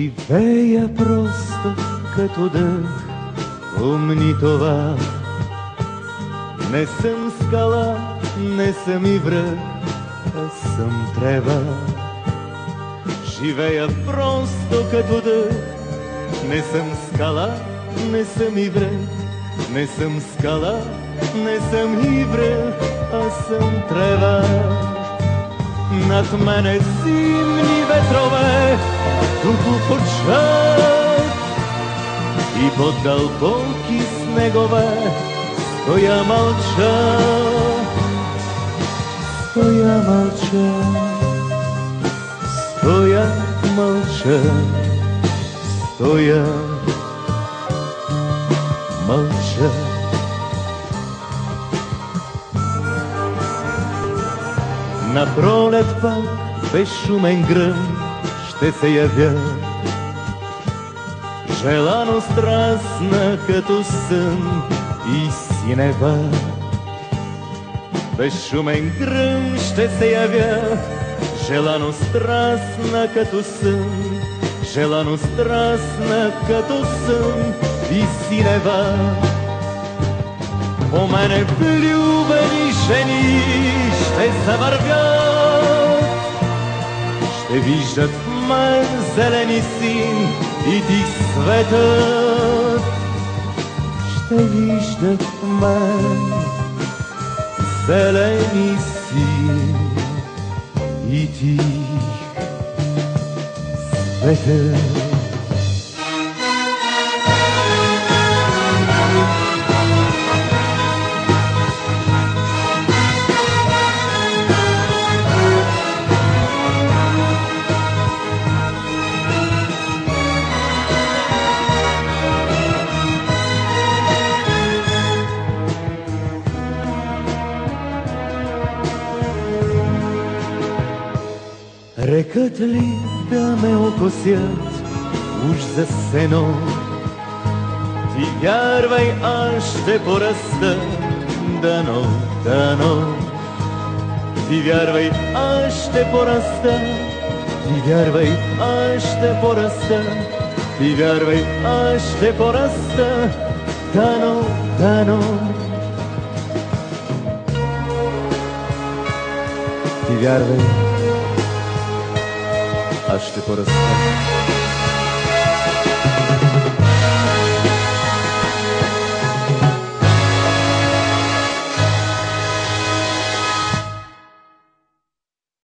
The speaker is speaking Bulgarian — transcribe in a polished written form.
Живея просто като дъх, помни това. Не съм скала, не съм и връх, а съм трева. Живея просто като дъх, не съм скала, не съм и връх. Не съм скала, не съм и връх, а съм трева. Над мене зимни ветрове туху почат и под дълбоки снегове стоя мълча. Стоя мълча, стоя мълча, стоя мълча. На пролет пак безшумен гръм ще се явя, желано страстна като сън и синева. Безшумен гръм ще се явя, желано страстна като сън, желано страстна като сън и синева. По мене влюбени жени ще се вървят, ще виждат в мен зелени син и тих светът. Ще виждат в мен зелени син и тих светът. Рекат ли да ме окосят уж за сено? Ти вярвай, аз ще пораста, дано, дано. Ти вярвай, аз ще пораста, ти вярвай, аз ще пораста, ти вярвай, аз ще пораста, дано, дано. Ти вярвай, аз ще пораста.